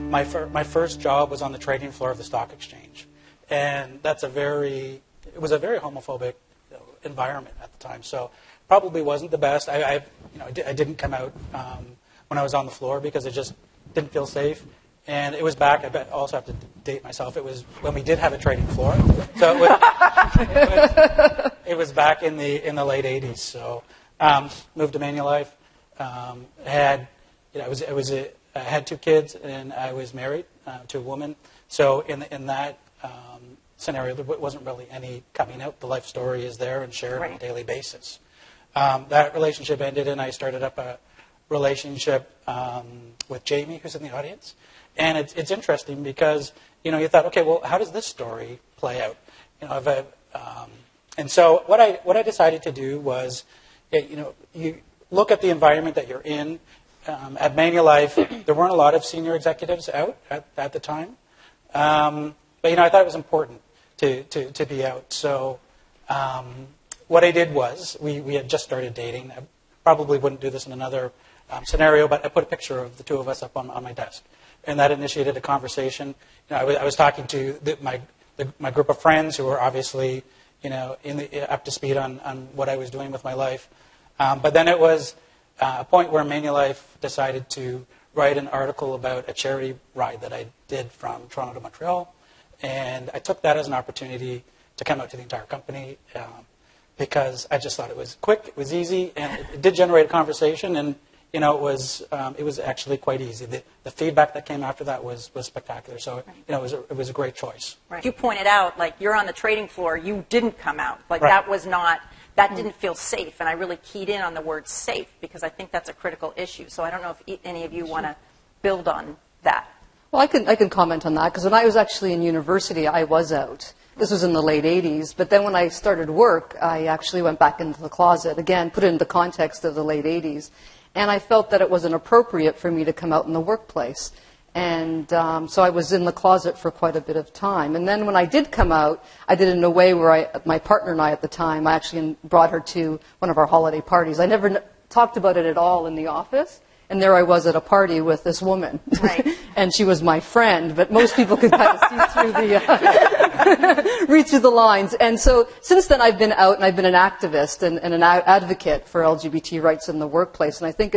my first job was on the trading floor of the stock exchange, and it was a very homophobic environment at the time. So probably wasn't the best. I didn't come out when I was on the floor because it just didn't feel safe. And it was back. I also have to date myself. It was when we did have a trading floor. So it was back in the late '80s. So moved to Manulife. I had 2 kids, and I was married to a woman. So in that scenario, there wasn't really any coming out. The life story is there and shared on a daily basis. That relationship ended, and I started up a relationship with Jamie, who's in the audience. And it's interesting because you thought, okay, well, how does this story play out? And so what I decided to do was, you look at the environment that you're in. At Manulife, there weren't a lot of senior executives out at the time, but I thought it was important to be out. So what I did was we had just started dating. I probably wouldn't do this in another scenario, but I put a picture of the 2 of us up on my desk. And that initiated a conversation. I was talking to my group of friends who were obviously, up to speed on what I was doing with my life. But then it was a point where Manulife decided to write an article about a charity ride that I did from Toronto to Montreal, and I took that as an opportunity to come out to the entire company because I just thought it was quick, it was easy, and it did generate a conversation. And it was actually quite easy. The feedback that came after that was spectacular. So it was a great choice. Right. You pointed out, like, you're on the trading floor. You didn't come out. Like that didn't feel safe. And I really keyed in on the word safe because I think that's a critical issue. So I don't know if any of you want to build on that. Well, I can comment on that because when I was actually in university, I was out. This was in the late 80s. But then when I started work, I actually went back into the closet. Again, put it in the context of the late 80s. And I felt that it wasn't appropriate for me to come out in the workplace. And so I was in the closet for quite a bit of time. And then when I did come out, I did it in a way where my partner and I at the time, I actually brought her to one of our holiday parties. I never talked about it at all in the office. And there I was at a party with this woman. Right. And she was my friend, but most people could kind of see through read through the lines. And so since then I've been out and I've been an activist and an advocate for LGBT rights in the workplace. And I think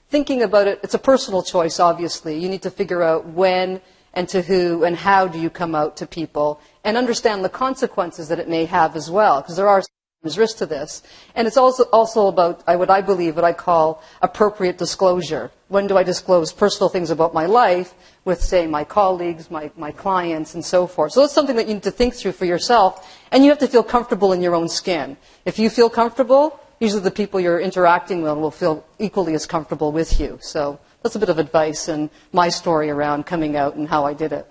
thinking about it, it's a personal choice, obviously. You need to figure out when and to who and how do you come out to people and understand the consequences that it may have as well, because there's risk to this. And it's also about what I call appropriate disclosure. When do I disclose personal things about my life with, say, my colleagues, my clients, and so forth? So that's something that you need to think through for yourself, and you have to feel comfortable in your own skin. If you feel comfortable, usually the people you're interacting with will feel equally as comfortable with you. So that's a bit of advice and my story around coming out and how I did it.